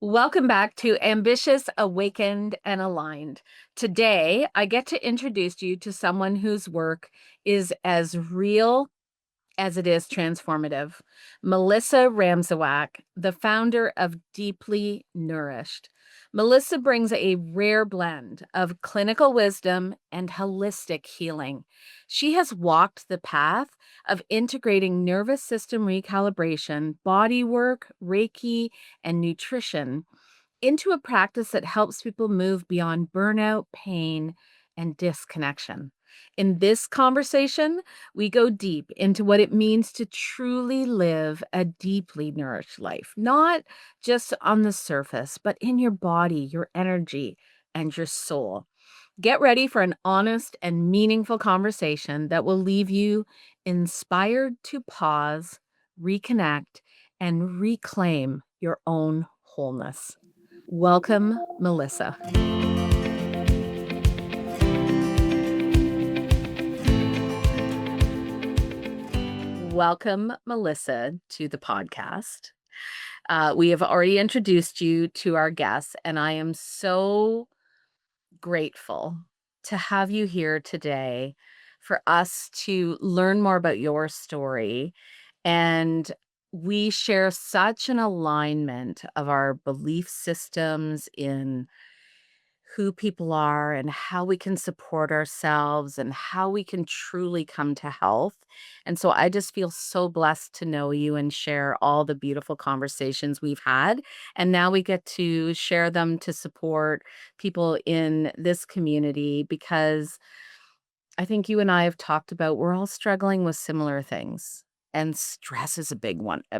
Welcome back to Ambitious, Awakened, and Aligned. Today, I get to introduce you to someone whose work is as real as it is transformative. Melissa Ramsewak, the founder of Deeply Nourished. Melissa brings a rare blend of clinical wisdom and holistic healing. She has walked the path of integrating nervous system recalibration, body work, Reiki, and nutrition into a practice that helps people move beyond burnout, pain, and disconnection. In this conversation, we go deep into what it means to truly live a deeply nourished life, not just on the surface, but in your body, your energy, and your soul. Get ready for an honest and meaningful conversation that will leave you inspired to pause, reconnect, and reclaim your own wholeness. Welcome, Melissa. Welcome, Melissa, to the podcast. We have already introduced you to our guests, and I am so grateful to have you here today for us to learn more about your story. And we share such an alignment of our belief systems in who people are and how we can support ourselves and how we can truly come to health. And so I just feel so blessed to know you and share all the beautiful conversations we've had. And now we get to share them to support people in this community because I think you and I have talked about we're all struggling with similar things. And stress is a big one, the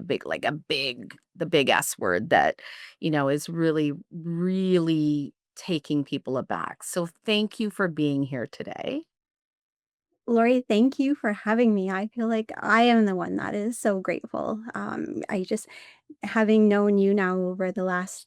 big S word that, is really, really taking people aback. So thank you for being here today. Lori, thank you for having me. I feel like I am the one that is so grateful. I just, having known you now over the last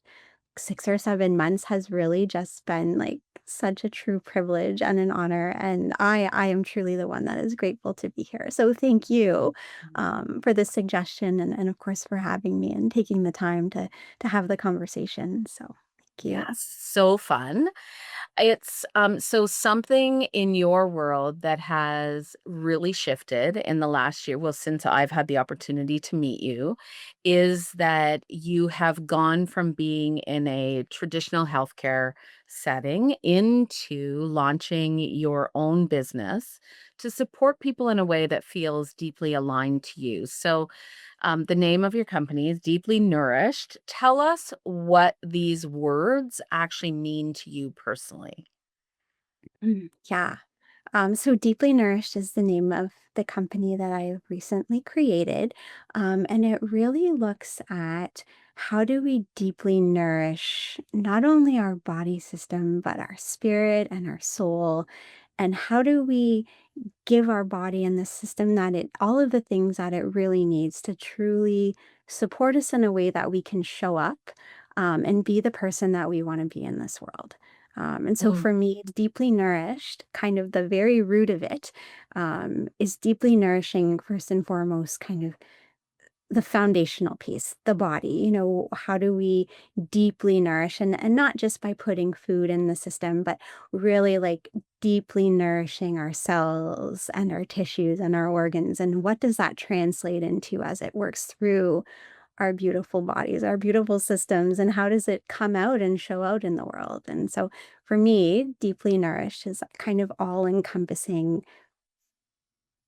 6 or 7 months has really just been like such a true privilege and an honor. And I am truly the one that is grateful to be here. So thank you for this suggestion and of course for having me and taking the time to have the conversation. So thank you. Yes, so fun. So something in your world that has really shifted in the last year, well, since I've had the opportunity to meet you, is that you have gone from being in a traditional healthcare setting into launching your own business to support people in a way that feels deeply aligned to you. So the name of your company is Deeply Nourished. Tell us what these words actually mean to you personally. Yeah. So Deeply Nourished is the name of the company that I recently created. And it really looks at how do we deeply nourish not only our body system, but our spirit and our soul. And how do we give our body and the system that all of the things that it really needs to truly support us in a way that we can show up and be the person that we want to be in this world. And so Mm, for me, deeply nourished, kind of the very root of it, is deeply nourishing, first and foremost, kind of the foundational piece, the body. How do we deeply nourish and not just by putting food in the system, but really like deeply nourishing our cells and our tissues and our organs. And what does that translate into as it works through our beautiful bodies, our beautiful systems, and how does it come out and show out in the world? And so for me, deeply nourished is kind of all encompassing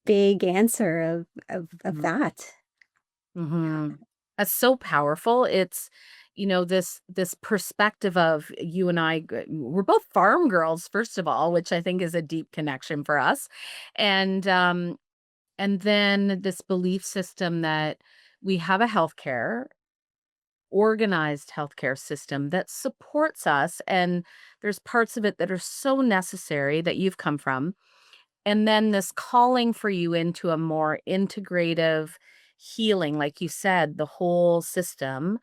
big answer of mhm, that. mhm. That's so powerful. It's, this perspective of you and we're both farm girls, first of all, which I think is a deep connection for us. And and then this belief system that we have a organized healthcare system that supports us. And there's parts of it that are so necessary that you've come from. And then this calling for you into a more integrative healing, like you said, the whole system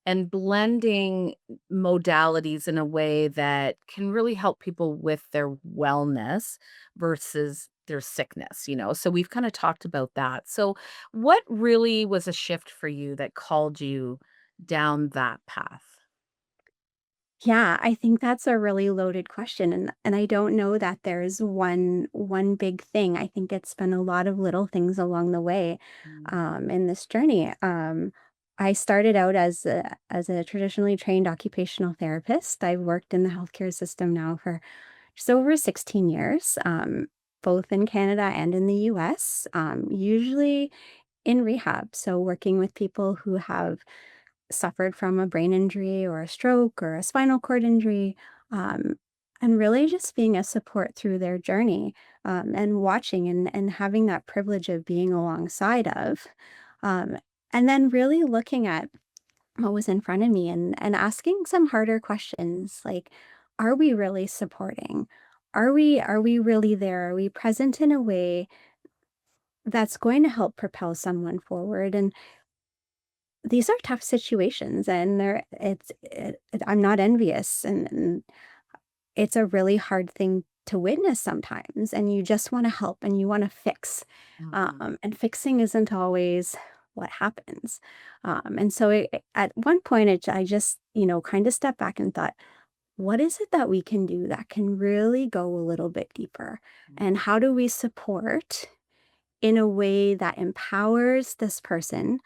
and blending modalities in a way that can really help people with their wellness versus their sickness. So we've kind of talked about that. So what really was a shift for you that called you down that path? Yeah, I think that's a really loaded question, and I don't know that there's one big thing. I think it's been a lot of little things along the way, Mm, in this journey. I started out as a traditionally trained occupational therapist. I've worked in the healthcare system now for just over 16 years, both in Canada and in the US, usually in rehab. So working with people who have suffered from a brain injury or a stroke or a spinal cord injury, um, and really just being a support through their journey, and watching and having that privilege of being alongside of. Um, and then really looking at what was in front of me and asking some harder questions like, are we really supporting? Are we really there? Are we present in a way that's going to help propel someone forward? And these are tough situations, and I'm not envious, and it's a really hard thing to witness sometimes, and you just wanna help and you wanna fix, mhm, and fixing isn't always what happens, and so at one point, I just, kinda stepped back and thought, "What is it that we can do that can really go a little bit deeper? And mhm, how do we support in a way that empowers this person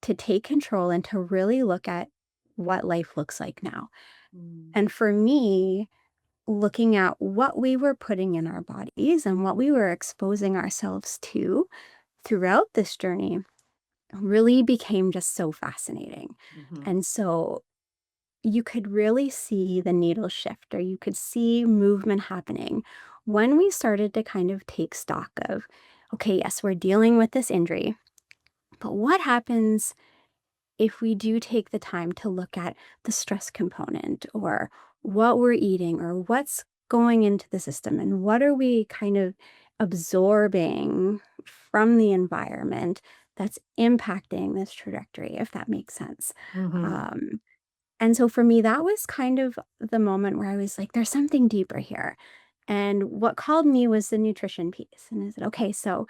to take control and to really look at what life looks like now?" mm, And for me, looking at what we were putting in our bodies and what we were exposing ourselves to throughout this journey really became just so fascinating. mhm, And so you could really see the needle shift, or you could see movement happening when we started to kind of take stock of, okay, yes, we're dealing with this injury, but what happens if we do take the time to look at the stress component, or what we're eating, or what's going into the system, and what are we kind of absorbing from the environment that's impacting this trajectory, if that makes sense. mhm, Um, and so for me, that was kind of the moment where I was like, there's something deeper here. And what called me was the nutrition piece. And I said, okay, so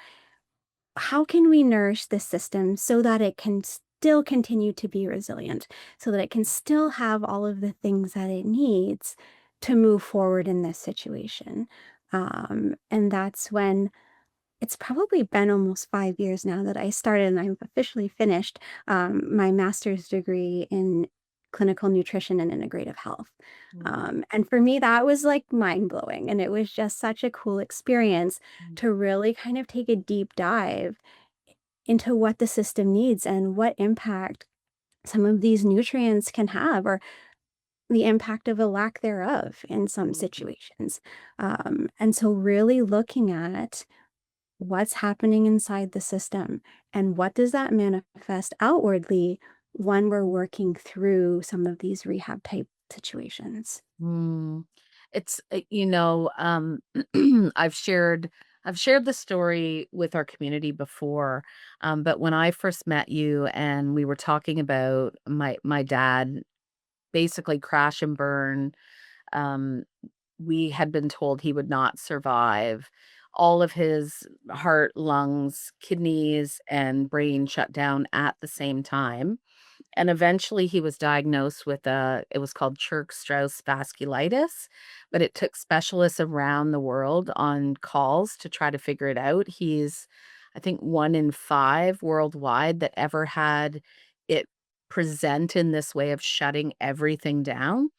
how can we nourish this system so that it can still continue to be resilient, so that it can still have all of the things that it needs to move forward in this situation? And that's when it's probably been almost 5 years now that I started, and I've officially finished my master's degree in clinical nutrition and integrative health. mm, And for me, that was like mind blowing. And it was just such a cool experience mm, to really kind of take a deep dive into what the system needs and what impact some of these nutrients can have, or the impact of a lack thereof in some mhm, situations. And so, really looking at what's happening inside the system and what does that manifest outwardly when we're working through some of these rehab type situations. mm. It's, I've shared the story with our community before, but when I first met you and we were talking about my dad basically crash and burn, um, we had been told he would not survive. All of his heart, lungs, kidneys, and brain shut down at the same time. And eventually he was diagnosed with it was called Church-Strauss vasculitis, but it took specialists around the world on calls to try to figure it out. He's, I think, 1 in 5 worldwide that ever had it present in this way of shutting everything down.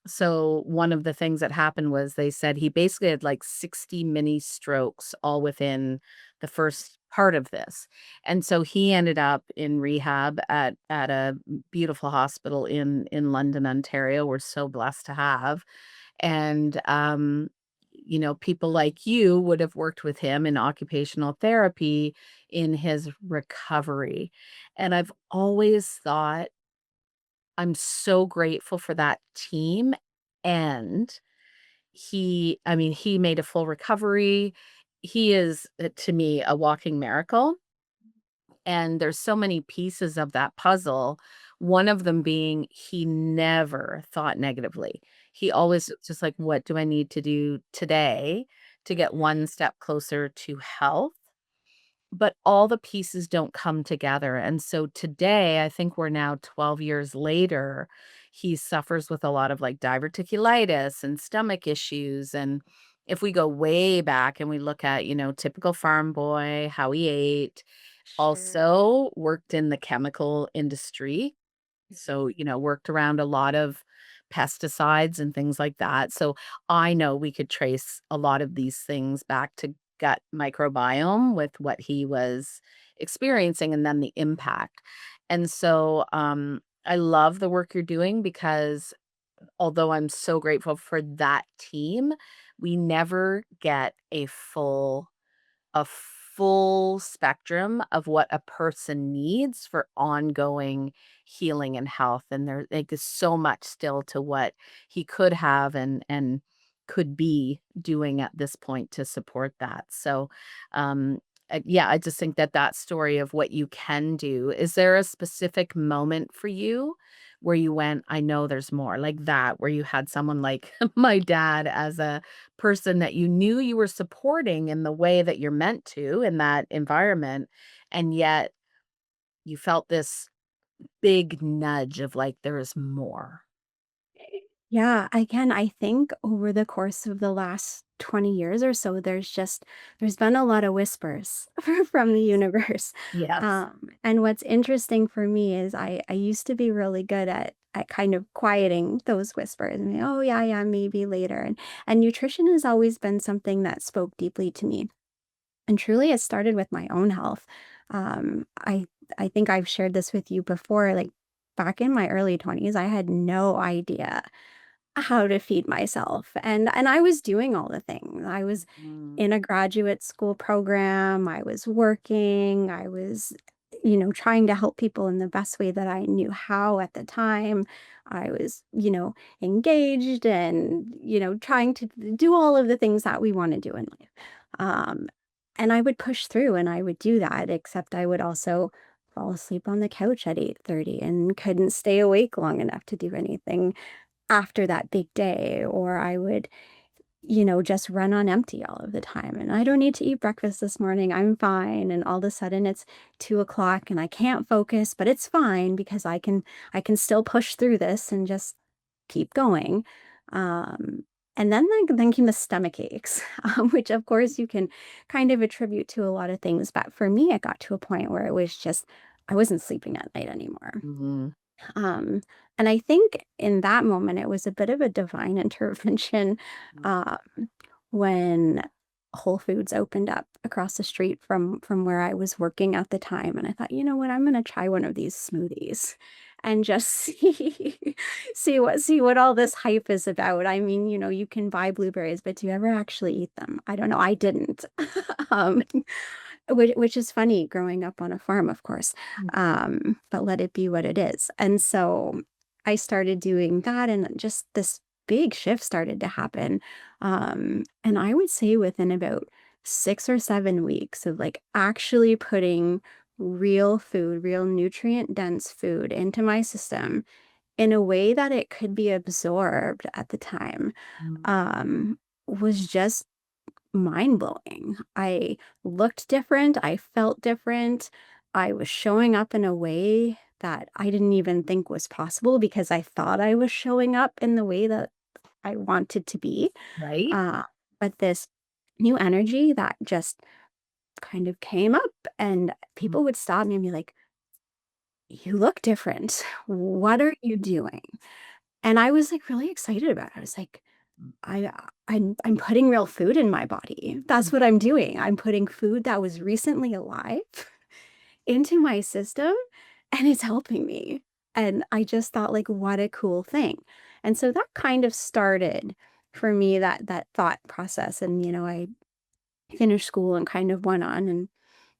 So one of the things that happened was they said he basically had like 60 mini strokes all within the first part of this. And so he ended up in rehab at a beautiful hospital in London, Ontario. We're so blessed to have. And people like you would have worked with him in occupational therapy in his recovery. And I've always thought I'm so grateful for that team, and he made a full recovery. He is, to me, a walking miracle, and there's so many pieces of that puzzle, one of them being he never thought negatively. He always just like, "What do I need to do today to get one step closer to health?" But all the pieces don't come together, and so today, I think we're now 12 years later, he suffers with a lot of, like, diverticulitis and stomach issues, and if we go way back and we look at, typical farm boy, how he ate, Sure. also worked in the chemical industry, so, worked around a lot of pesticides and things like that. So I know we could trace a lot of these things back to gut microbiome with what he was experiencing and then the impact. And so I love the work you're doing because although I'm so grateful for that team, we never get a full spectrum of what a person needs for ongoing healing and health, and there like, is so much still to what he could have and could be doing at this point to support that. So, yeah, I just think that that story of what you can do, is there a specific moment for you where you went, "I know there's more," like that, where you had someone like my dad as a person that you knew you were supporting in the way that you're meant to in that environment, and yet you felt this big nudge of, like, there is more. Yeah, again, I think over the course of the last 20 years or so, there's been a lot of whispers from the universe. Yes. And what's interesting for me is I used to be really good at kind of quieting those whispers and oh yeah, yeah, maybe later. And nutrition has always been something that spoke deeply to me. And truly it started with my own health. Um, I I think I've shared this with you before, like back in my early 20s, I had no idea how to feed myself, and I was doing all the things. I was Mm, in a graduate school program, I was working, I was, trying to help people in the best way that I knew how at the time. I was, engaged and, trying to do all of the things that we wanna do in life. Um, and I would push through and I would do that, except I would also fall asleep on the couch at 8:30 and couldn't stay awake long enough to do anything after that big day, or I would, just run on empty all of the time. And I don't need to eat breakfast this morning. I'm fine. And all of a sudden it's 2 o'clock and I can't focus, but it's fine because I can still push through this and just keep going. Um, and then came the stomach aches, which of course you can kind of attribute to a lot of things. But for me, it got to a point where it was just I wasn't sleeping at night anymore. mhm, Um, and I think in that moment, it was a bit of a divine intervention, mm, um, when Whole Foods opened up across the street from where I was working at the time, and I thought, "You know what? I'm gonna try one of these smoothies and just see what all this hype is about." I mean, you can buy blueberries, but do you ever actually eat them? I don't know, I didn't. Um, which is funny growing up on a farm, of course, mm, but let it be what it is. And so I started doing that, and just this big shift started to happen. And I would say within about 6 or 7 weeks of like actually putting real food, real nutrient dense food into my system in a way that it could be absorbed at the time, mm, was just mind blowing. I looked different, I felt different. I was showing up in a way that I didn't even think was possible because I thought I was showing up in the way that I wanted to be. right? Uh, but this new energy that just kind of came up, and Mm, people would stop me and be like, "You look different. What are you doing?" And I was like really excited about it. I was like, mm, I'm putting real food in my body. That's what I'm doing. I'm putting food that was recently alive into my system, and it's helping me. And I just thought like what a cool thing. And so that kind of started for me that thought process. And I finished school and kind of went on and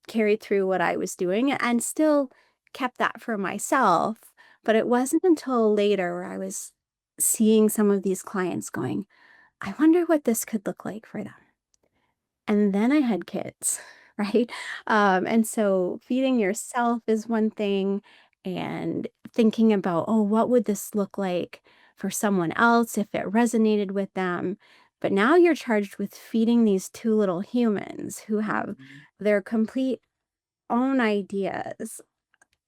carried through what I was doing and still kept that for myself. But it wasn't until later where I was seeing some of these clients going, I wonder what this could look like for them. And then I had kids, right? And so feeding yourself is one thing, and thinking about, oh, what would this look like for someone else if it resonated with them? But now you're charged with feeding these two little humans who have mhm, their complete own ideas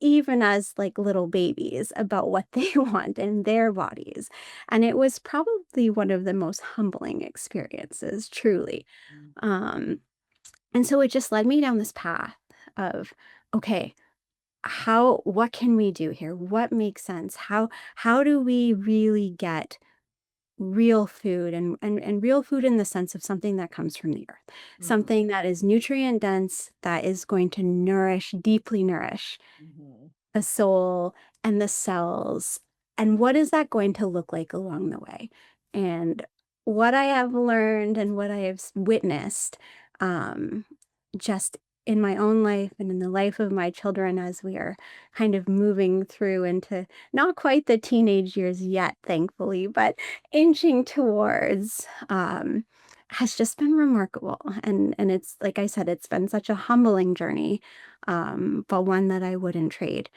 even as like little babies about what they want in their bodies. And it was probably one of the most humbling experiences, truly. Mm. Um, and so it just led me down this path of, okay, what can we do here? What makes sense? How do we really get real food and real food in the sense of something that comes from the earth, Mhm. something that is nutrient dense, that is going to deeply nourish Mhm. the soul and the cells. And what is that going to look like along the way? And what I have learned and what I have witnessed, um, just in my own life and in the life of my children as we are kind of moving through into not quite the teenage years yet, thankfully, but inching towards, has just been remarkable. And it's like I said, it's been such a humbling journey, but one that I wouldn't trade.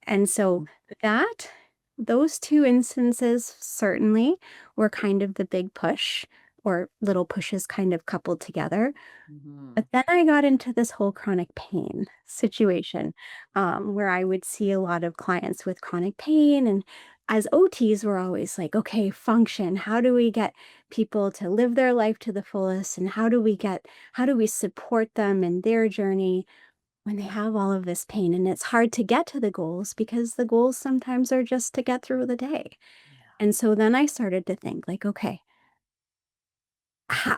And so that those 2 instances certainly were kind of the big push, or little pushes kind of coupled together. But Mhm. then I got into this whole chronic pain situation, where I would see a lot of clients with chronic pain. And as OTs, we're always like, okay, function. How do we get people to live their life to the fullest? And how do we support them in their journey when they have all of this pain? And it's hard to get to the goals because the goals sometimes are just to get through the day. Yeah. And so then I started to think, like, okay,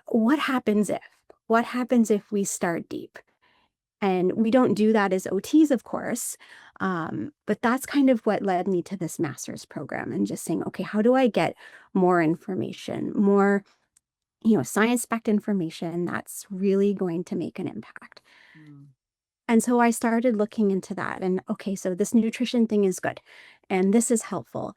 what happens if? What happens if we start deep? And we don't do that as OTs, of course. But that's kind of what led me to this master's program and just saying, okay, how do I get more information, more, science-backed information that's really going to make an impact? Mm. And so I started looking into that. And okay, so this nutrition thing is good and this is helpful.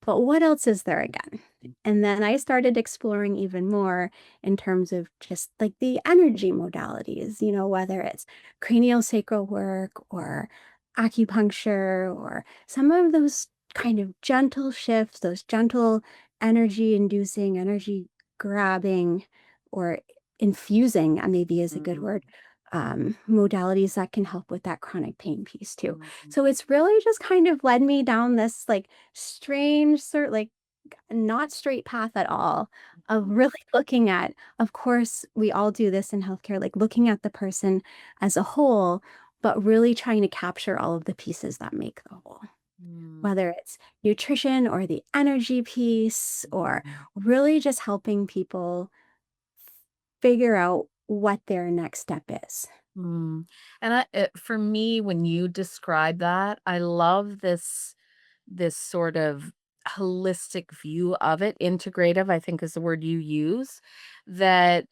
But what else is there again? And then I started exploring even more in terms of just like the energy modalities, whether it's craniosacral work or acupuncture or some of those kind of gentle shifts, those gentle energy inducing, energy grabbing, or infusing, maybe is a good Mhm. word, modalities that can help with that chronic pain piece too. Mhm. So it's really just kind of led me down this like strange sort like not straight path at all of Mhm. really looking at, of course we all do this in healthcare, like looking at the person as a whole, but really trying to capture all of the pieces that make the whole, Mm. whether it's nutrition or the energy piece, or Mhm. really just helping people figure out what their next step is. Mm. And for me, when you describe that, I love this sort of holistic view of it. Integrative, I think, is the word you use. That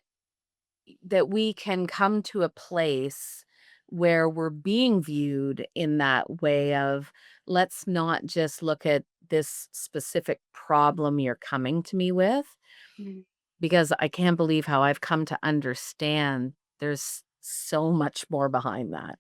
that we can come to a place where we're being viewed in that way of, let's not just look at this specific problem you're coming to me with, Mhm. because I can't believe how I've come to understand there's so much more behind that.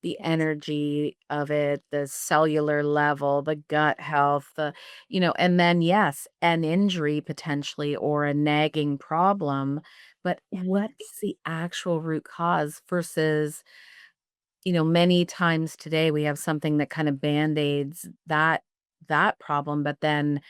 The Yes. energy of it, the cellular level, the gut health, and then, yes, an injury potentially or a nagging problem. But what Yes. is the actual root cause versus, many times today we have something that kind of band-aids that problem, but then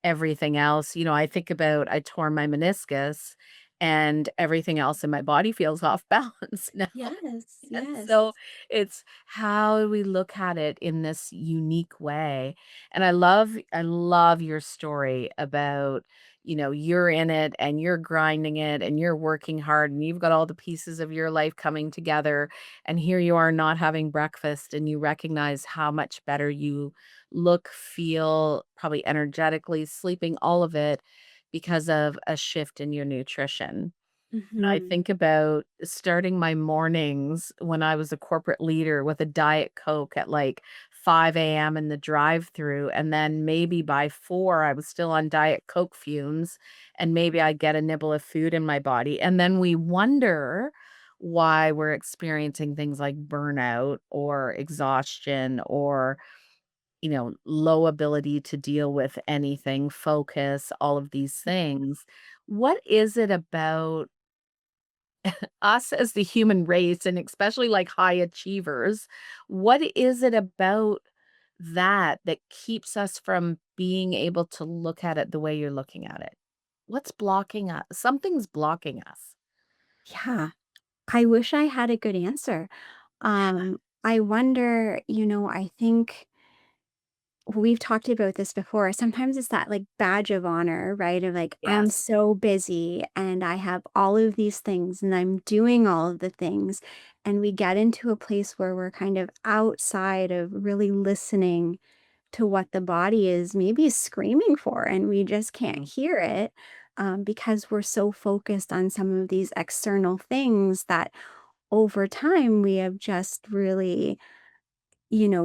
everything else, I think about I tore my meniscus and everything else in my body feels off balance now. Yes. And Yes. so it's how do we look at it in this unique way? And I love your story about, you're in it and you're grinding it and you're working hard and you've got all the pieces of your life coming together, and here you are not having breakfast and you recognize how much better you look, feel, probably energetically, sleeping, all of it because of a shift in your nutrition. I Hmm. think about starting my mornings when I was a corporate leader with a Diet Coke at like 5 a.m. in the drive-through, and then maybe by 4, I was still on Diet Coke fumes, and maybe I'd get a nibble of food in my body, and then we wonder why we're experiencing things like burnout or exhaustion or, low ability to deal with anything, focus, all of these things. What is it about us as the human race, and especially like high achievers, what is it about that keeps us from being able to look at it the way you're looking at it? What's blocking us? Something's blocking us. Yeah. I wish I had a good answer. I wonder, I think we've talked about this before. Sometimes it's that like badge of honor, right? Of like, I'm Yes. so busy and I have all of these things and I'm doing all of the things. And we get into a place where we're kind of outside of really listening to what the body is maybe screaming for, and we just can't Mm, hear it because we're so focused on some of these external things that over time we have just really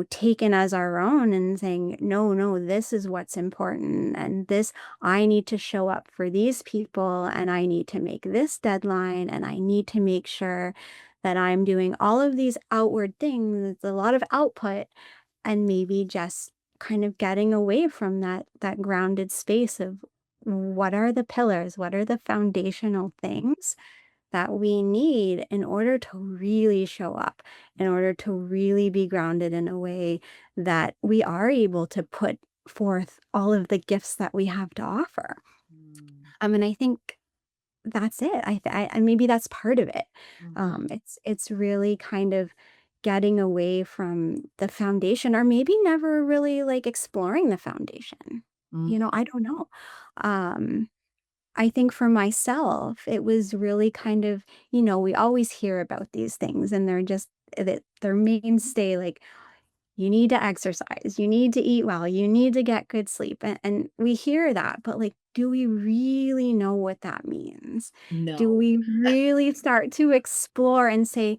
taken as our own and saying, no, no, this is what's important. And this, I need to show up for these people and I need to make this deadline and I need to make sure that I'm doing all of these outward things. It's a lot of output and maybe just kind of getting away from that grounded space of what are the pillars, what are the foundational things that we need in order to really show up, in order to really be grounded in a way that we are able to put forth all of the gifts that we have to offer. mm, And I think that's it. And maybe that's part of it. mhm, It's really kind of getting away from the foundation, or maybe never really like exploring the foundation. mm, I don't know. Um, I think for myself, it was really kind of, we always hear about these things and they're just that their mainstay, like you need to exercise, you need to eat well, you need to get good sleep. And we hear that, but like, do we really know what that means? Do no. we really start to explore and say,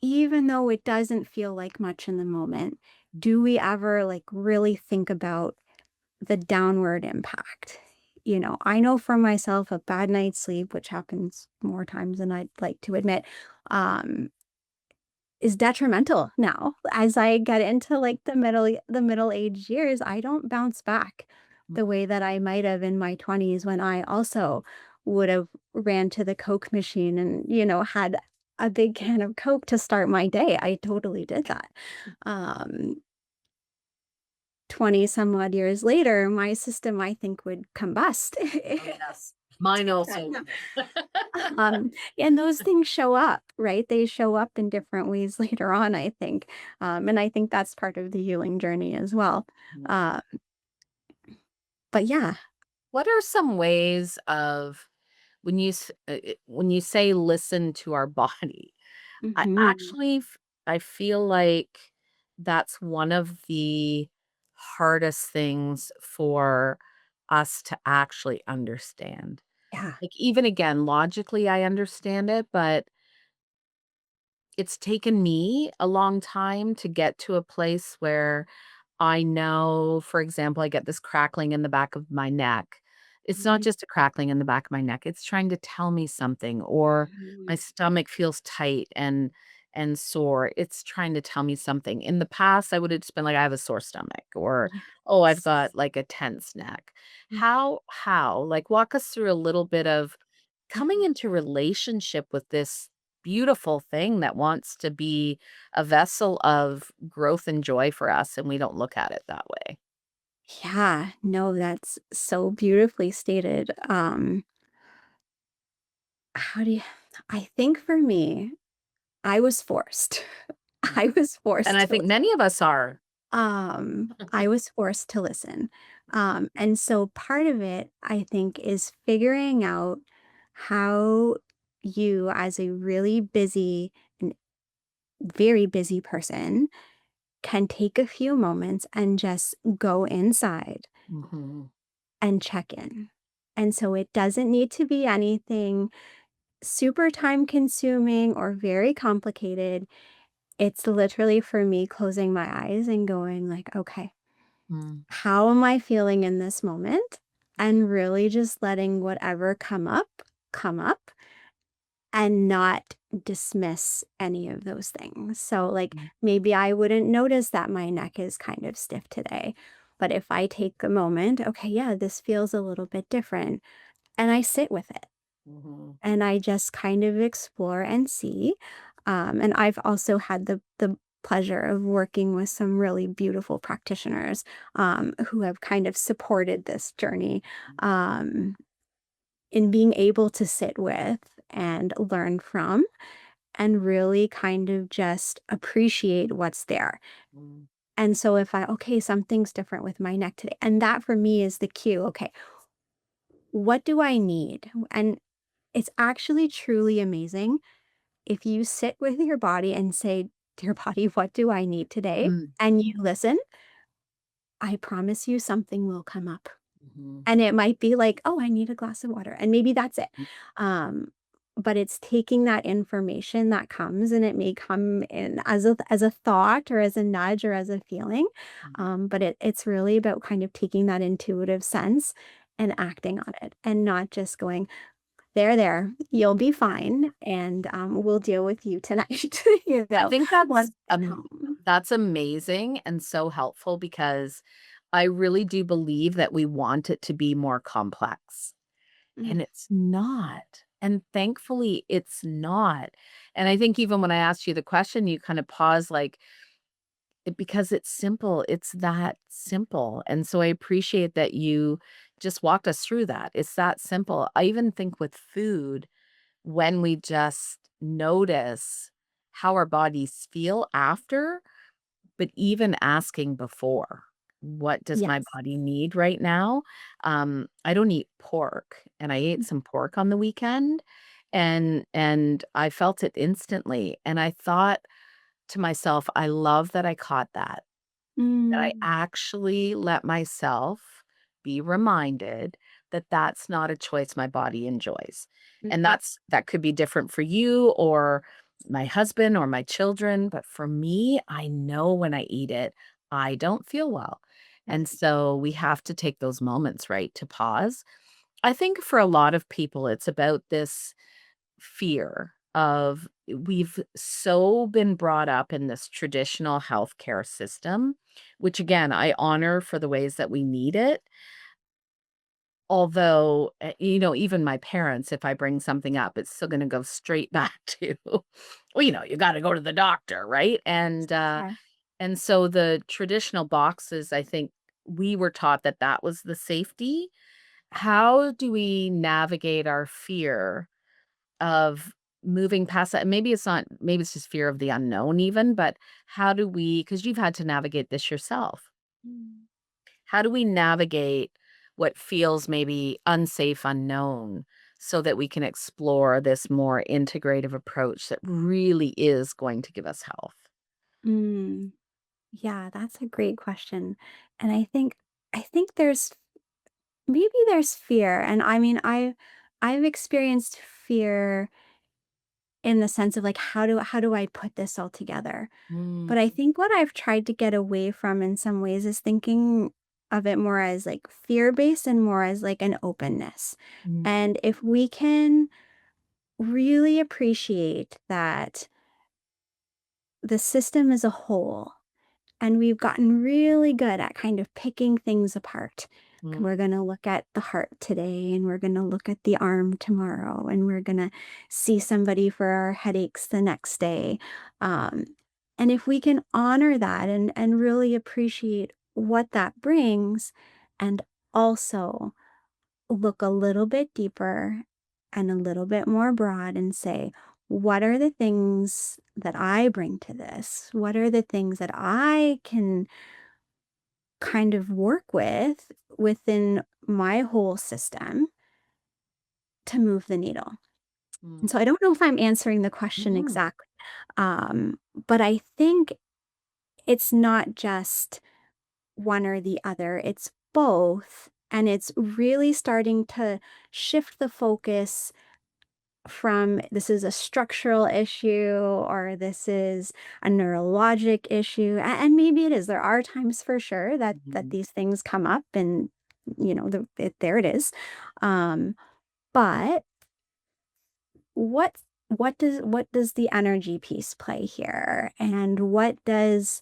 even though it doesn't feel like much in the moment, do we ever like really think about the downward impact? I know for myself, a bad night's sleep, which happens more times than I'd like to admit, um, is detrimental now. As I get into like the middle age years, I don't bounce back Mm, the way that I might have in my 20s when I also would have ran to the Coke machine and, had a big can of Coke to start my day. I totally did that. Um, 20 some odd years later, my system, I think, would combust. oh, yes. Mine also. Yeah. Um, and those things show up, right? They show up in different ways later on, I think. And I think that's part of the healing journey as well. Mm. Uh, but yeah. What are some ways of when you say listen to our body? I Mhm. actually I feel like that's one of the hardest things for us to actually understand. Yeah. Like, even again, logically, I understand it, but it's taken me a long time to get to a place where I know, for example, I get this crackling in the back of my neck. It's not Mhm. just a crackling in the back of my neck, it's trying to tell me something, or my Mhm. stomach feels tight and sore. It's trying to tell me something. In the past, I would have just been like, I have a sore stomach, or oh, I've Yes. got like a tense neck. How? Like, walk us through a little bit of coming Mhm. into relationship with this beautiful thing that wants to be a vessel of growth and joy for us, and we don't look at it that way. Yeah. No, that's so beautifully stated. How do you, I think for me, I was forced. Mm. I was And forced I to think many of us are. I was forced to listen. And so part of it, I think, is figuring out how you, as a really busy and very busy person, can take a few moments and just go inside Mhm. and check in. And so it doesn't need to be anything super time consuming or very complicated. It's literally for me closing my eyes and going like, okay, Mm, how am I feeling in this moment? And really just letting whatever come up and not dismiss any of those things. So, like, mm, maybe I wouldn't notice that my neck is kind of stiff today. But if I take a moment, okay, yeah, this feels a little bit different. And I sit with it mhm. and I just kind of explore and see. And I've also had the pleasure of working with some really beautiful practitioners who have kind of supported this journey um, in being able to sit with and learn from and really kind of just appreciate what's there. Mm, And so if okay, something's different with my neck today. And that for me is the cue. Okay, what do I need? And it's actually truly amazing if you sit with your body and say, "Dear body, what do I need today?" mm, And you listen, I promise you something will come up. mhm, And it might be like, "Oh, I need a glass of water," and maybe that's it. Um, but it's taking that information that comes, and it may come in as a thought or as a nudge or as a feeling, mhm. but it's really about kind of taking that intuitive sense and acting on it, and not just going, there, you'll be fine, and, we'll deal with you tonight," I think once I get home. that's amazing and so helpful because I really do believe that we want it to be more complex, Mm, and it's not, and thankfully, it's not, and I think even when I asked you the question, you kinda paused, like, because it's simple, it's that simple, and so I appreciate that you just walked us through that. It's that simple. I even think with food, when we just notice how our bodies feel after, but even asking before, "What does my yes. body need right now?" I don't eat pork, and I ate some pork on the weekend, and I felt it instantly, and I thought to myself, "I love that I caught that." That I Mm, actually let myself be reminded that that's not a choice my body enjoys. mm, And that could be different for you or my husband or my children, but for me, I know when I eat it, I don't feel well. And so we have to take those moments, right, to pause. I think for a lot of people, it's about this fear of we've so been brought up in this traditional healthcare system, which again, I honor for the ways that we need it. Although, even my parents, if I bring something up, it's still going to go straight back to, well, you got to go to the doctor, right? yeah. And so the traditional boxes, I think we were taught that that was the safety. How do we navigate our fear of moving past that? And maybe it's not, maybe it's just fear of the unknown even, but how do we, because you've had to navigate this yourself. Mm. How do we navigate what feels maybe unsafe, unknown, so that we can explore this more integrative approach that really is going to give us health? Mm. Yeah, that's a great question. And I think there's fear. And I mean, I've experienced fear in the sense of like how do I put this all together? Mm, But I think what I've tried to get away from in some ways is thinking of it more as like fear-based and more as like an openness. mm, And if we can really appreciate that the system as a whole. And we've gotten really good at kind of picking things apart. mm, We're going to look at the heart today, and we're going to look at the arm tomorrow, and we're going to see somebody for our headaches the next day. Um, and if we can honor that and really appreciate what that brings, and also look a little bit deeper and a little bit more broad and say, what are the things that I bring to this? What are the things that I can kind of work with within my whole system to move the needle? And mm, so I don't know if I'm answering the question mm, exactly, but I think it's not just one or the other, it's both. And it's really starting to shift the focus from this is a structural issue or this is a neurologic issue, and maybe it is. There are times for sure that mhm, these things come up, and there it is. um but what does the energy piece play here, and what does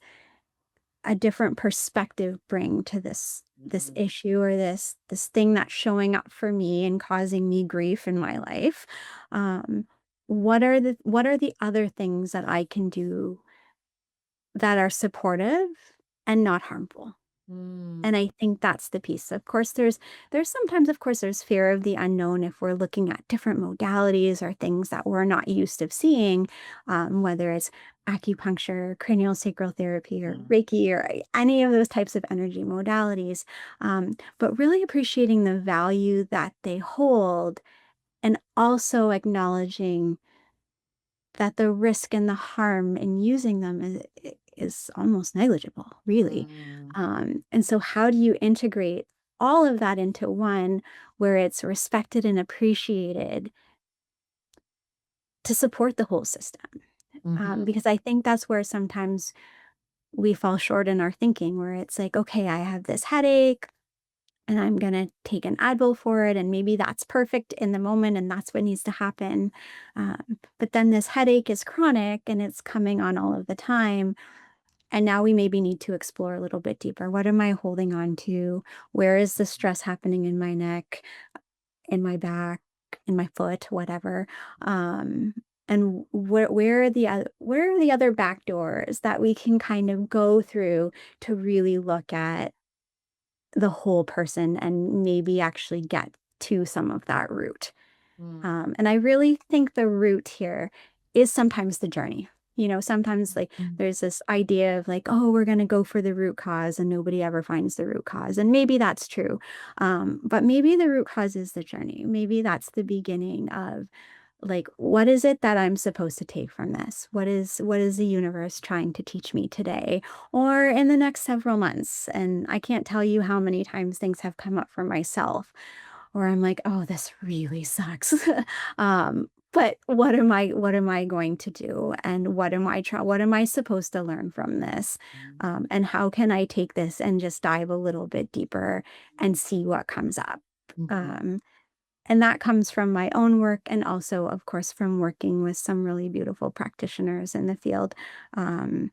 a different perspective bring to this mhm, issue, or this thing that's showing up for me and causing me grief in my life? um what are the other things that I can do that are supportive and not harmful. Mm, And I think that's the piece. Of course, there's sometimes, of course, there's fear of the unknown if we're looking at different modalities or things that we're not used to seeing, whether it's acupuncture, craniosacral therapy, or mm, Reiki, or any of those types of energy modalities. But really appreciating the value that they hold, and also acknowledging that the risk and the harm in using them is almost negligible, really. mm, And so, how do you integrate all of that into one where it's respected and appreciated to support the whole system? mhm, Because I think that's where sometimes we fall short in our thinking, where it's like, okay, I have this headache and I'm going to take an Advil for it. And maybe that's perfect in the moment and that's what needs to happen. But then this headache is chronic and it's coming on all of the time. And now we maybe need to explore a little bit deeper. What am I holding on to? Where is the stress happening in my neck, in my back, in my foot, whatever? And where are the other back doors that we can kind of go through to really look at the whole person and maybe actually get to some of that root. mm, And I really think the root here is sometimes the journey. Sometimes like mm, there's this idea of like, oh, we're going to go for the root cause and nobody ever finds the root cause. And maybe that's true. But maybe the root cause is the journey. Maybe that's the beginning of like, what is it that I'm supposed to take from this? What is the universe trying to teach me today or in the next several months? And I can't tell you how many times things have come up for myself where I'm like, oh, this really sucks. But what am I going to do? And what am I supposed to learn from this? mm, And how can I take this and just dive a little bit deeper and see what comes up? mhm. Um, and that comes from my own work and also, of course, from working with some really beautiful practitioners in the field um,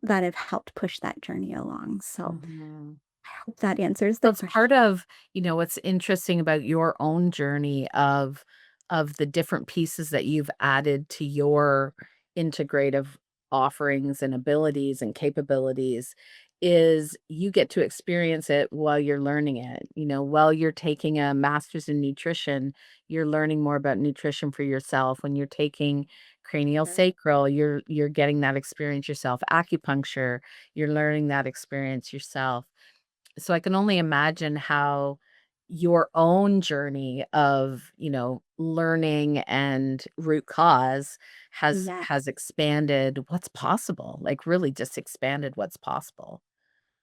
that have helped push that journey along. So Mhm. I hope that answers So the it's question. part of, what's interesting about your own journey of the different pieces that you've added to your integrative offerings and abilities and capabilities is you get to experience it while you're learning it. While you're taking a master's in nutrition, you're learning more about nutrition for yourself. When you're taking cranial Sure. sacral, you're getting that experience yourself. Acupuncture, you're learning that experience yourself. So I can only imagine how your own journey of, learning and root cause Yeah. has expanded what's possible, like really just expanded what's possible.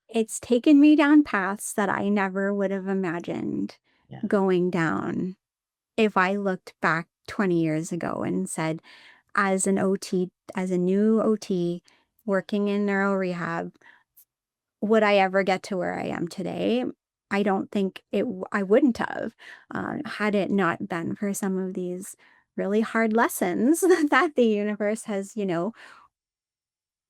It's taken me down paths that I never would have imagined Yeah. going down if I looked back 20 years ago and said, as an OT, as a new OT working in neuro rehab, would I ever get to where I am today? I don't think I wouldn't have, had it not been for some of these really hard lessons that the universe has,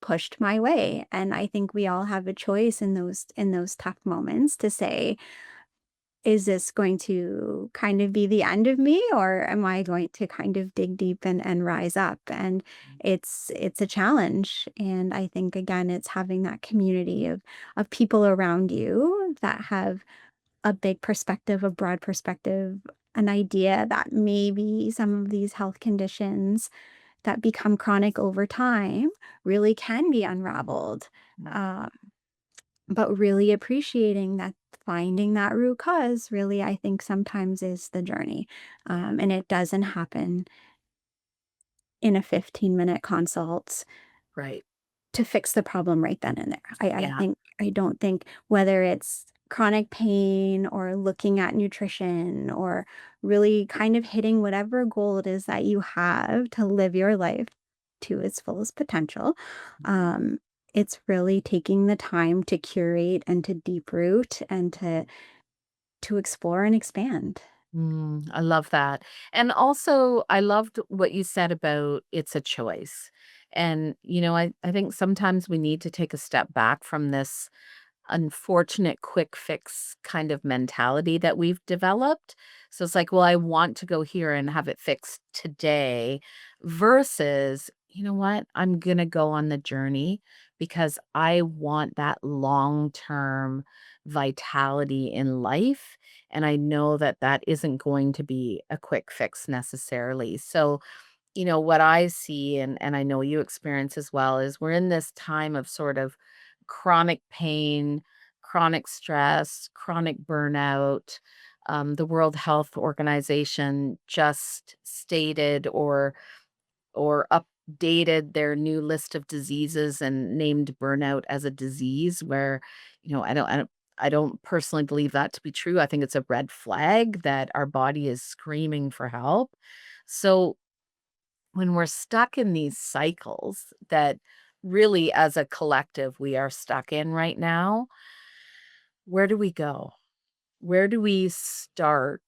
pushed my way. And I think we all have a choice in those tough moments to say, is this going to kind of be the end of me or am I going to kind of dig deep and rise up? And it's a challenge. And I think again, it's having that community of people around you that have a big perspective, a broad perspective, an idea that maybe some of these health conditions that become chronic over time really can be unraveled. Mm. Um, but really appreciating that finding that root cause really, I think sometimes is the journey. Yeah. And it doesn't happen in a 15-minute consult Right. to fix the problem right then and there. Yeah. I don't think whether it's chronic pain or looking at nutrition or really kind of hitting whatever goal it is that you have to live your life to its fullest potential. Mhm. Um, it's really taking the time to curate and to deep root and to explore and expand. I love that. And also, I loved what you said about it's a choice. And, I think sometimes we need to take a step back from this unfortunate quick fix kind of mentality that we've developed. So it's like, well, I want to go here and have it fixed today versus, you know what? I'm going to go on the journey because I want that long-term vitality in life, and I know that that isn't going to be a quick fix necessarily. So, what I see, and I know you experience as well, is we're in this time of sort of chronic pain, chronic stress, chronic burnout. The World Health Organization just stated or updated their new list of diseases and named burnout as a disease where, I don't personally believe that to be true. I think it's a red flag that our body is screaming for help. So when we're stuck in these cycles that really as a collective we are stuck in right now, where do we go? Where do we start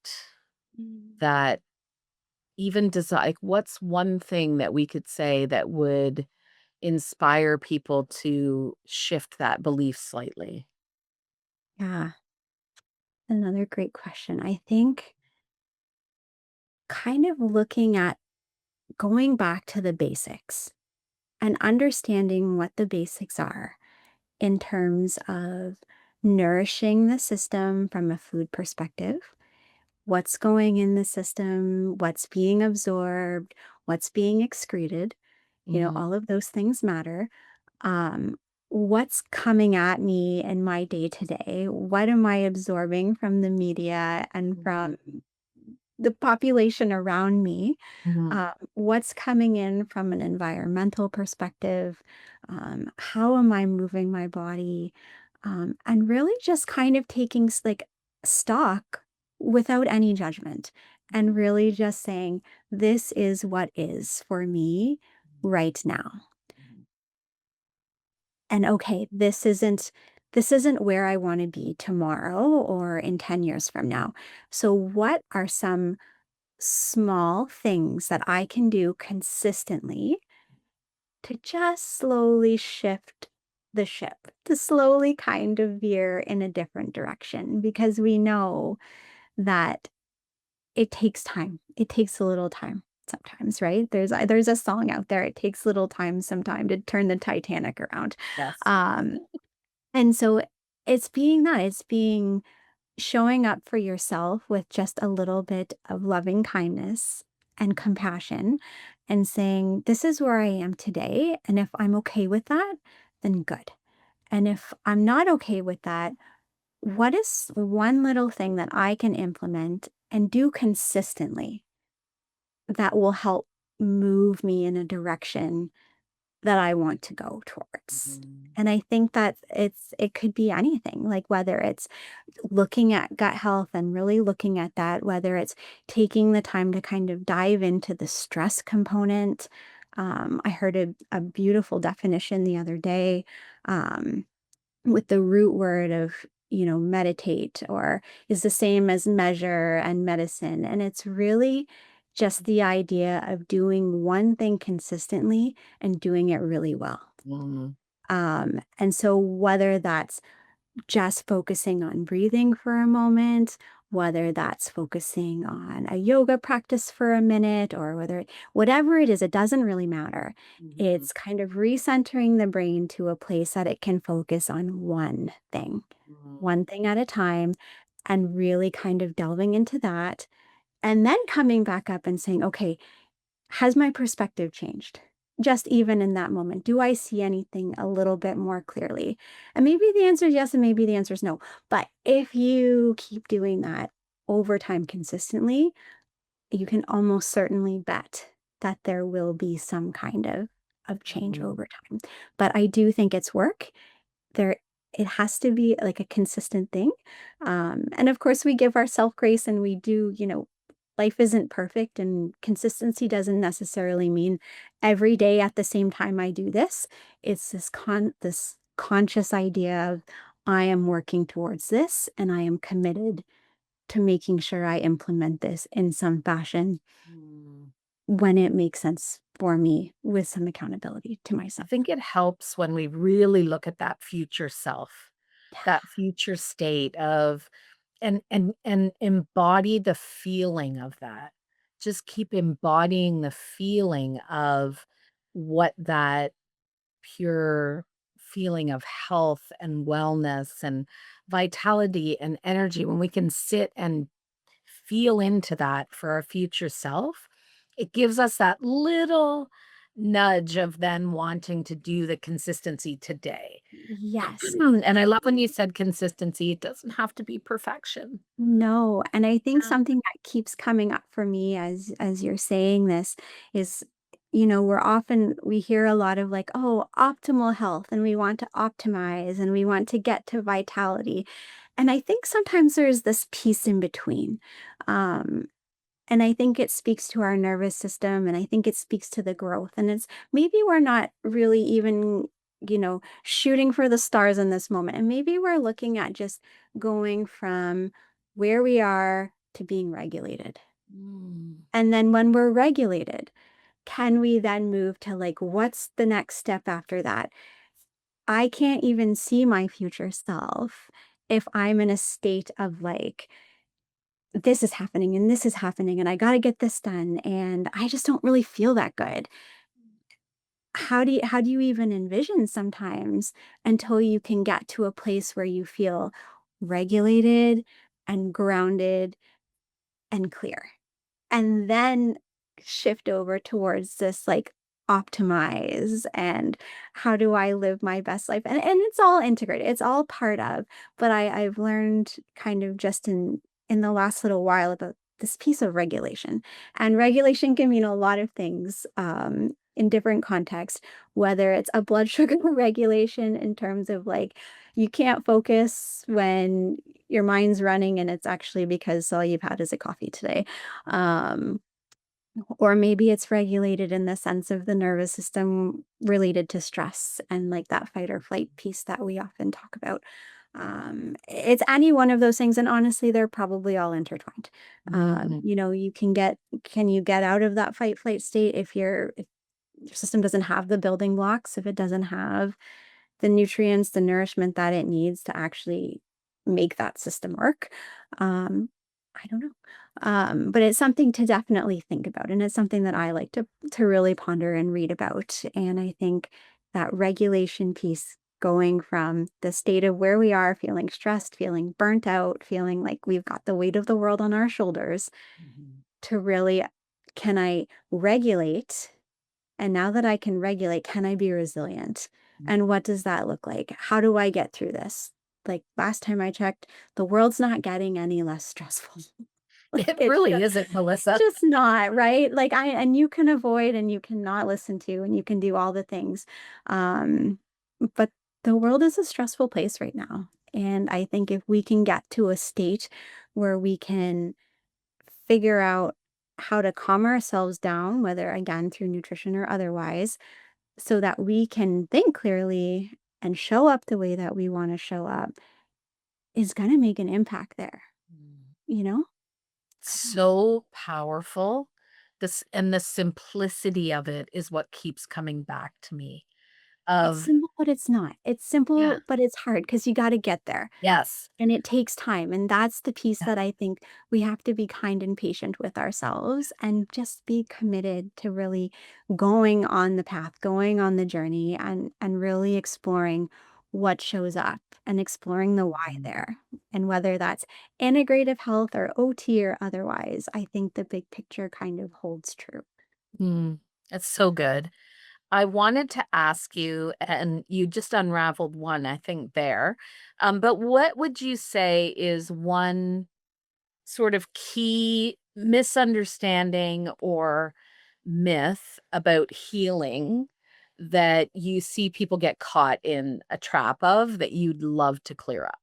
Mm. that even like what's one thing that we could say that would inspire people to shift that belief slightly? Yeah, another great question. I think kind of looking at going back to the basics and understanding what the basics are in terms of nourishing the system from a food perspective, what's going in the system, what's being absorbed, what's being excreted. Mhm, All of those things matter. Um, what's coming at me in my day to day? What am I absorbing from the media and mhm, from the population around me? mhm, What's coming in from an environmental perspective? How am I moving my body? And really just kind of taking like stock without any judgment and really just saying, this is what is for me right now. mhm, And okay, this isn't where I want to be tomorrow or in 10 years from now. So what are some small things that I can do consistently to just slowly shift the ship, to slowly kind of veer in a different direction? Because we know that it takes time. It takes a little time sometimes, right? There's a song out there, it takes little time sometime to turn the Titanic around. yes. Um, and so it's being showing up for yourself with just a little bit of loving kindness and compassion and saying, this is where I am today. And if I'm okay with that, then good. And if I'm not okay with that, what is one little thing that I can implement and do consistently that will help move me in a direction that I want to go towards? Mhm, And I think that it could be anything, like whether it's looking at gut health and really looking at that, whether it's taking the time to kind of dive into the stress component. I heard a beautiful definition the other day, um, with the root word of, meditate or is the same as measure and medicine. And it's really just the idea of doing one thing consistently and doing it really well. mhm, And so whether that's just focusing on breathing for a moment, whether that's focusing on a yoga practice for a minute, or whatever it is, it doesn't really matter. mhm, It's kind of recentering the brain to a place that it can focus on mhm, one thing at a time, and really kind of delving into that. And then coming back up and saying, okay, has my perspective changed? Just even in that moment, do I see anything a little bit more clearly? And maybe the answer is yes, and maybe the answer is no. But if you keep doing that over time consistently, you can almost certainly bet that there will be some kind of change mhm, over time. But I do think it's work. There it has to be like a consistent thing. And of course we give ourselves grace and we do, life isn't perfect and consistency doesn't necessarily mean every day at the same time I do this. It's this conscious idea of I am working towards this and I am committed to making sure I implement this in some fashion mhm. when it makes sense for me with some accountability to I myself. think it helps when we really look at that future self, Yeah. that future state of and embody the feeling of that. Just keep embodying the feeling of what that pure feeling of health and wellness and vitality and energy, when we can sit and feel into that for our future self, it gives us that little nudge of then wanting to do the consistency today. Yes. And I love when you said consistency. It doesn't have to be perfection. No, and I think Yeah. something that keeps coming up for me as you're saying this is, we hear a lot of like, oh, optimal health, and we want to optimize and we want to get to vitality. And I think sometimes there's this piece in between. Um, and I think it speaks to our nervous system, and I think it speaks to the growth. And it's maybe we're not really even, shooting for the stars in this moment. And maybe we're looking at just going from where we are to being regulated. Mm. And then when we're regulated, can we then move to like, what's the next step after that? I can't even see my future self if I'm in a state of like, this is happening and this is happening and I got to get this done and I just don't really feel that good. How do you even envision sometimes until you can get to a place where you feel regulated and grounded and clear? And then shift over towards this like optimize and how do I live my best life? And it's all integrated. It's all part of, but I've learned kind of just in the last little while about this piece of regulation. And regulation can mean a lot of things in different contexts, whether it's a blood sugar regulation in terms of like you can't focus when your mind's running and it's actually because all you've had is a coffee today. um, or maybe it's regulated in the sense of the nervous system related to stress and like that fight or flight piece that we often talk about. It's any one of those things, and honestly, they're probably all intertwined. Mhm. Can you get out of that fight flight state if your system doesn't have the building blocks, if it doesn't have the nutrients, the nourishment that it needs to actually make that system work. Um, I don't know. But it's something to definitely think about. And it's something that I like to really ponder and read about. And I think that regulation piece going from the state of where we are, feeling stressed, feeling burnt out, feeling like we've got the weight of the world on our shoulders, Mhm. to really, can I regulate? And now that I can regulate, can I be resilient? And what does that look like? How do I get through this? Like last time I checked, the world's not getting any less stressful. Like It really isn't, it's Melissa. just not, right? Like and you can avoid and you cannot listen to and you can do all the things. Um, but the world is a stressful place right now. And I think if we can get to a state where we can figure out how to calm ourselves down, whether again through nutrition or otherwise, so that we can think clearly and show up the way that we want to show up, is going to make an impact there, Mm. you know? I don't know. So powerful. This and the simplicity of it is what keeps coming back to me It's of simple, but it's not. It's yeah, simple, but it's hard because you got to get there. yes. And it takes time. And that's the piece Yeah. that I think we have to be kind and patient with ourselves and just be committed to really going on the path, going on the journey and really exploring what shows up and exploring the why Mhm. there. And whether that's integrative health or OT or otherwise, I think the big picture kind of holds true. Mm, that's so good. I wanted to ask you, and you just unraveled one, I think, there. But what would you say is one sort of key misunderstanding or myth about healing that you see people get caught in a trap of that you'd love to clear up?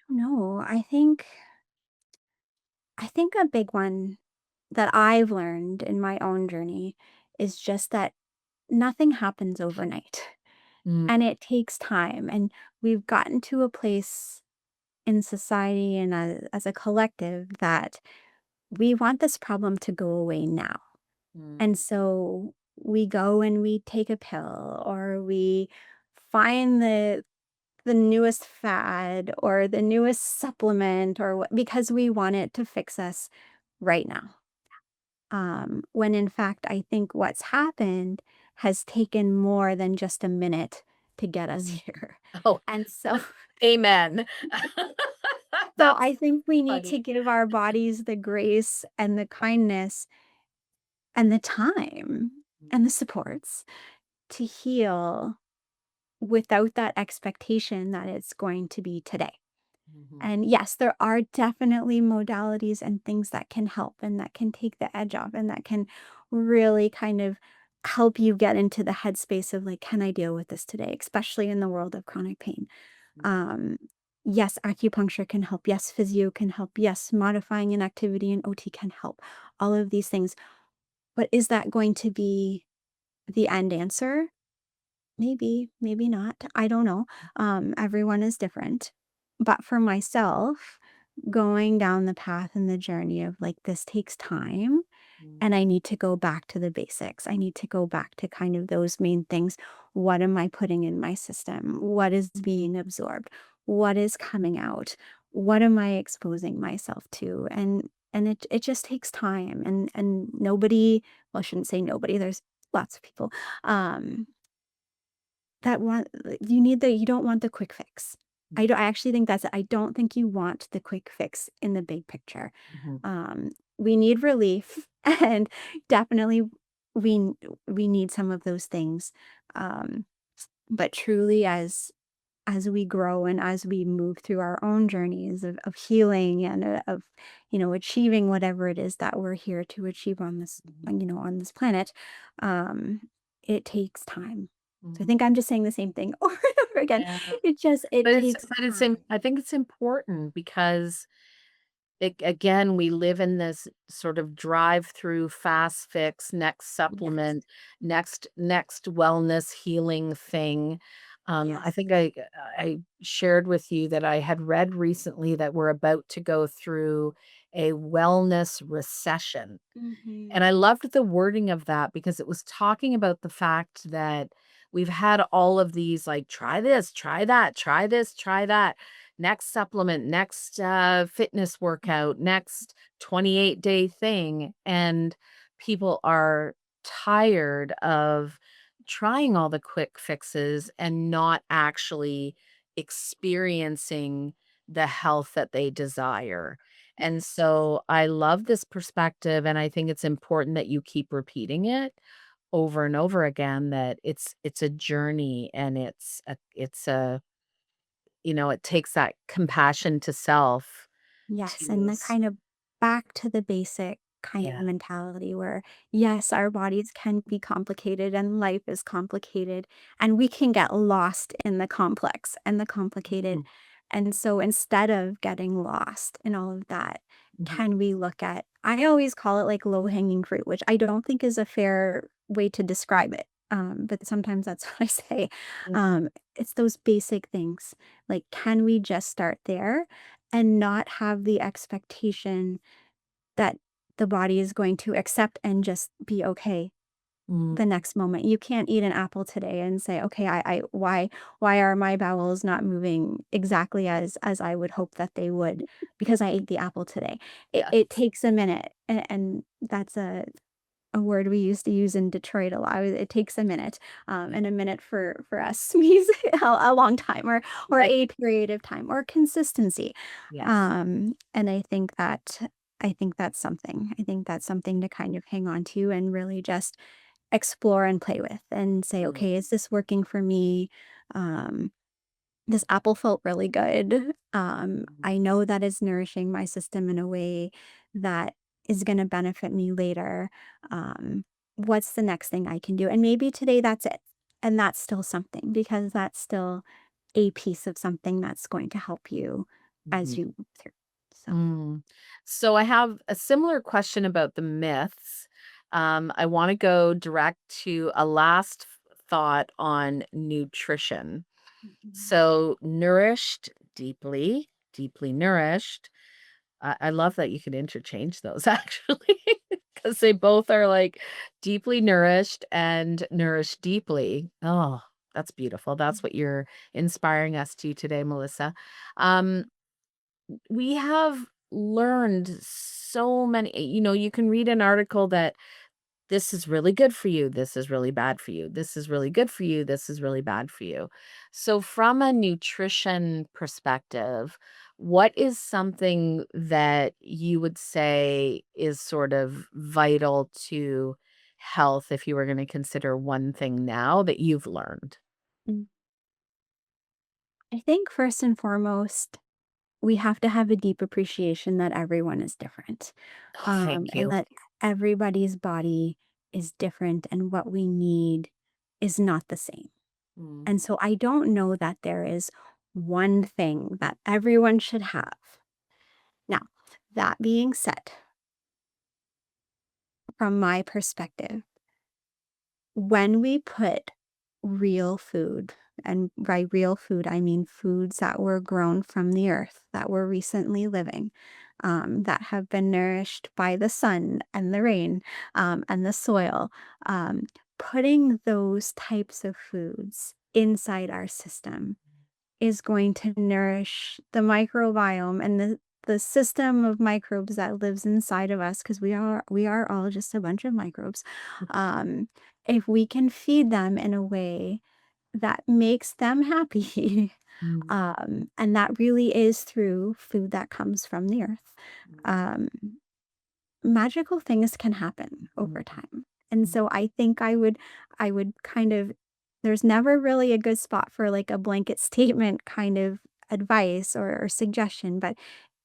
No, I think a big one that I've learned in my own journey is just that nothing happens overnight Mm, and it takes time. And we've gotten to a place in society and as a collective that we want this problem to go away now. mm, And so we go and we take a pill or we find the newest fad or the newest supplement or what, because we want it to fix us right now. When in fact, I think what's happened has taken more than just a minute to get us Mm. here. Oh, And so amen. so That's I think we need to funny. give our bodies the grace and the kindness and the time and the supports to heal without that expectation that it's going to be today. Mhm. And yes, there are definitely modalities and things that can help and that can take the edge off and that can really kind of help you get into the headspace of like, can I deal with this today, especially in the world of chronic pain? Um, yes, acupuncture can help. Yes, physio can help. Yes, modifying an activity in OT can help. All of these things. But is that going to be the end answer? Maybe, maybe not. I don't know. Everyone is different. But for myself, going down the path and the journey of like, this takes time Mm, and I need to go back to the basics. I need to go back to kind of those main things. What am I putting in my system? What is being absorbed? What is coming out? What am I exposing myself to? And it just takes time and nobody, well, I shouldn't say nobody, there's lots of people um that want you don't want the quick fix. I actually think that's it. I don't think you want the quick fix in the big picture. mhm, We need relief and definitely we n we need some of those things. Um, but truly as we grow and as we move through our own journeys of healing and, of, achieving whatever it is that we're here to achieve on this, mhm, on this planet, um, it takes time. So I mhm. think I'm just saying the same thing over and over again. Yeah. It But it's takes but it's im time. I think it's important because again, we live in this sort of drive-through fast fix, next Yes. supplement, next wellness healing thing. I Yes. think I shared with you that I had read recently that we're about to go through a wellness recession. And Mhm. I loved the wording of that because it was talking about the fact that we've had all of these like, try this, try that, try this, try that, next supplement, next fitness workout, next 28-day thing. And people are tired of trying all the quick fixes and not actually experiencing the health that they desire. And so I love this perspective, and I think it's important that you keep repeating it over and over again that it's a journey and it takes that compassion to self Yes, to and the s kind of back to the basic kind of yeah. mentality where, yes, our bodies can be complicated and life is complicated, and we can get lost in the complex and the complicated. Mhm, And so instead of getting lost in all of that, mhm, can we look at, I always call it like low hanging fruit, which I don't think is a fair way to describe it. But sometimes that's what I say. mm, It's those basic things. Like, can we just start there? And not have the expectation that the body is going to accept and just be okay mm, the next moment. You can't eat an apple today and say, "Okay, why are my bowels not moving exactly as I would hope that they would because I ate the apple today?" It yes. takes a minute, and that's a word we used to use in Detroit a lot. It takes a minute, Yeah, and a minute for us means a long time or right. a period of time or consistency. Yes. And I think that's something. I think that's something to kind of hang on to and really just explore and play with and say, Mm, okay, is this working for me? Um, this apple felt really good. mhm, I know that is nourishing my system in a way that is going to benefit me later. What's the next thing I can do? And maybe today that's it. And that's still something because that's still a piece of something that's going to help you mhm. as you move through. So, Mm. So I have a similar question about the myths. I want to go direct to a last thought on nutrition. mhm. So nourished, deeply nourished. I love that you can interchange those actually, because they both are like deeply nourished and nourished deeply. Oh, that's beautiful. That's what you're inspiring us to today, Melissa. Um, we have learned so many, you can read an article that This is really good for you. This is really bad for you. This is really good for you. This is really bad for you. So, from a nutrition perspective, what is something that you would say is sort of vital to health if you were going to consider one thing now that you've learned? Mm. I think first and foremost, we have to have a deep appreciation that everyone is different, Oh, thank and you. that everybody's body is different and what we need is not the same. Mm, And so I don't know that there is one thing that everyone should have. Now, that being said, from my perspective, when we put real food, and by real food, I mean foods that were grown from the earth, that we're recently living, that have been nourished by the sun and the rain, and the soil, um, putting those types of foods inside our system is going to nourish the microbiome and the system of microbes that lives inside of us, because we are all just a bunch of microbes. um, if we can feed them in a way that makes them happy, mm, and that really is through food that comes from the earth, um, magical things can happen over mm, time. And so I would kind of, there's never really a good spot for like a blanket statement kind of advice or suggestion, but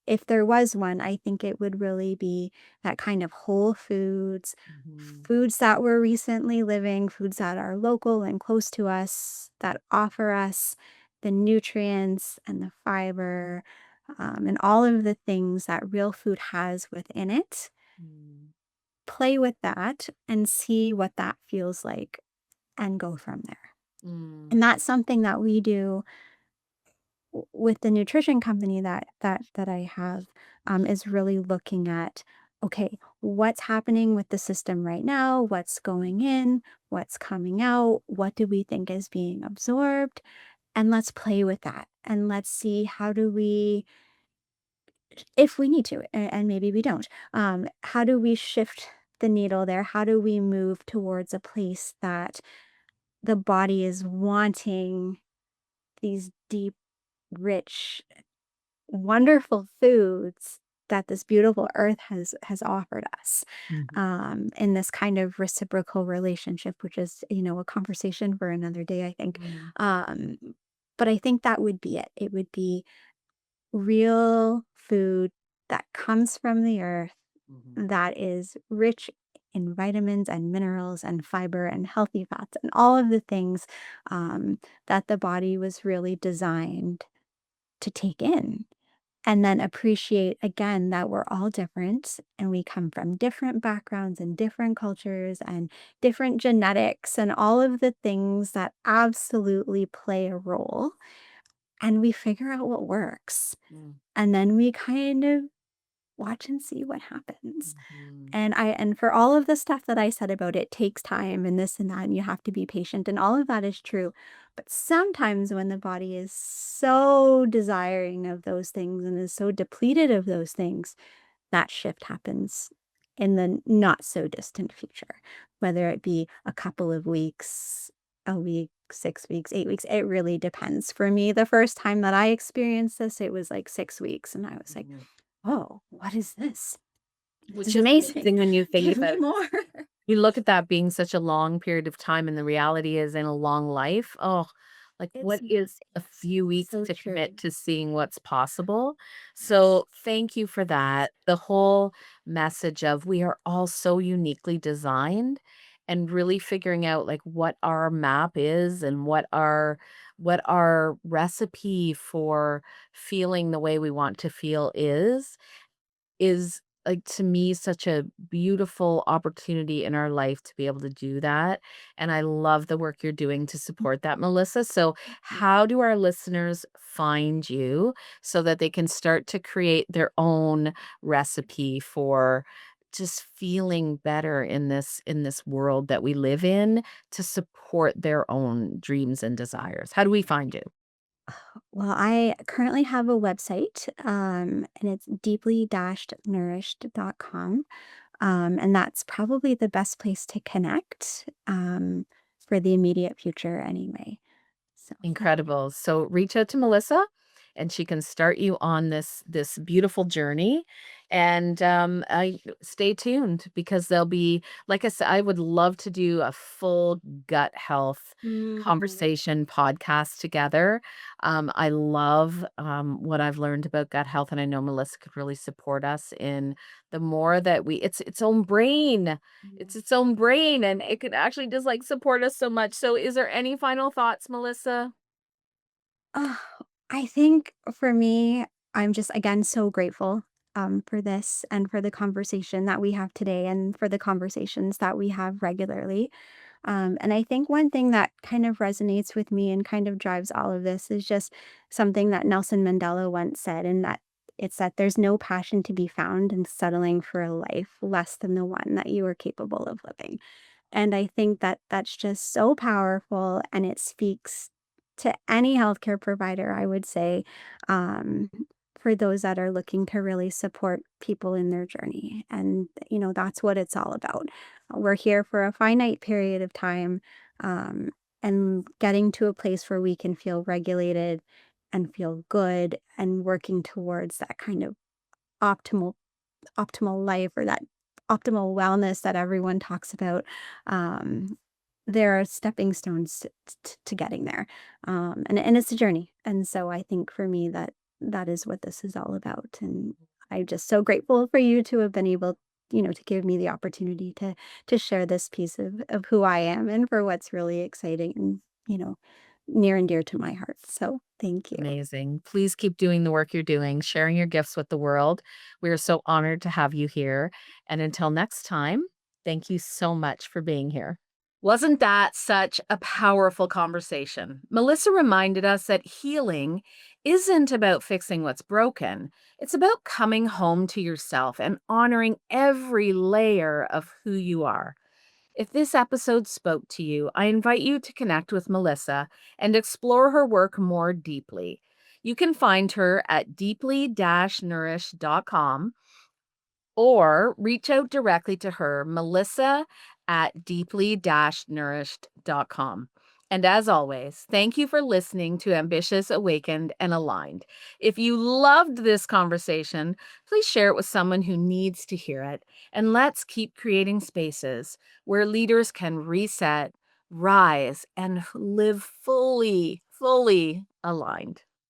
if there was one, I think it would really be that kind of whole foods, mhm, foods that we're recently living, foods that are local and close to us, that offer us the nutrients and the fiber, and all of the things that real food has within it. mm, Play with that and see what that feels like and go from there. mm, And that's something that we do with the nutrition company that I have, is really looking at, okay, what's happening with the system right now? What's going in? What's coming out? What do we think is being absorbed? And let's play with that. And let's see, how do we, if we need to, and maybe we don't, how do we shift the needle there? How do we move towards a place that the body is wanting these deep, rich, wonderful foods that this beautiful earth has offered us, mhm, in this kind of reciprocal relationship, which is, a conversation for another day, I think. mm, um, but I think that would be it would be real food that comes from the earth, mhm, that is rich in vitamins and minerals and fiber and healthy fats and all of the things, that the body was really designed to take in. And then appreciate again that we're all different and we come from different backgrounds and different cultures and different genetics and all of the things that absolutely play a role. And we figure out what works. mm, And then we kind of watch and see what happens. mhm, And for all of the stuff that I said about it takes time and this and that, and you have to be patient, and all of that is true. But sometimes when the body is so desiring of those things and is so depleted of those things, that shift happens in the not so distant future, whether it be a couple of weeks, a week, 6 weeks, 8 weeks, it really depends. For me, the first time that I experienced this, it was like 6 weeks, and I was like, mhm. oh, what is this? This Which is is amazing. amazing when you think Give me about more. you look at that being such a long period of time, and the reality is in a long life, oh, like, It's what is a it's few weeks so to true. commit to seeing what's possible? Yes. So, thank you for that. The whole message of we are all so uniquely designed, and really figuring out, like, what our map is and what our recipe for feeling the way we want to feel is, like, to me, such a beautiful opportunity in our life to be able to do that, and I love the work you're doing to support that, Melissa. So, how do our listeners find you so that they can start to create their own recipe for just feeling better in this world that we live in to support their own dreams and desires? How do we find you? Well, I currently have a website, and it's deeply-nourished.com. And that's probably the best place to connect for the immediate future anyway. So, yeah. Incredible. So reach out to Melissa and she can start you on this beautiful journey. And I stay tuned because there'll be, like I said, I would love to do a full gut health Mhm. conversation podcast together. I love what I've learned about gut health, and I know Melissa could really support us in the more that it's its own brain. It's its own brain, and it could actually just like support us so much. So is there any final thoughts, Melissa? Oh, I think for me, I'm just again so grateful for this and for the conversation that we have today and for the conversations that we have regularly. And I think one thing that kind of resonates with me and kind of drives all of this is just something that Nelson Mandela once said, and that it's that there's no passion to be found in settling for a life less than the one that you are capable of living. And I think that that's just so powerful, and it speaks to any healthcare provider, I would say, um, for those that are looking to really support people in their journey. And, that's what it's all about. We're here for a finite period of time, um, and getting to a place where we can feel regulated and feel good and working towards that kind of optimal optimal life or that optimal wellness that everyone talks about, um, there are stepping stones to getting there, and it's a journey. And so I think for me that that is what this is all about. And I'm just so grateful for you to have been able, to give me the opportunity to share this piece of who I am and for what's really exciting and near and dear to my heart. So thank you. Amazing. Please keep doing the work you're doing, sharing your gifts with the world. We are so honored to have you here. And until next time, thank you so much for being here. Wasn't that such a powerful conversation? Melissa reminded us that healing isn't about fixing what's broken. It's about coming home to yourself and honoring every layer of who you are. If this episode spoke to you, I invite you to connect with Melissa and explore her work more deeply. You can find her at deeply-nourished.com or reach out directly to her, Melissa at deeply-nourished.com. And as always, thank you for listening to Ambitious, Awakened, and Aligned. If you loved this conversation, please share it with someone who needs to hear it. And let's keep creating spaces where leaders can reset, rise, and live fully aligned.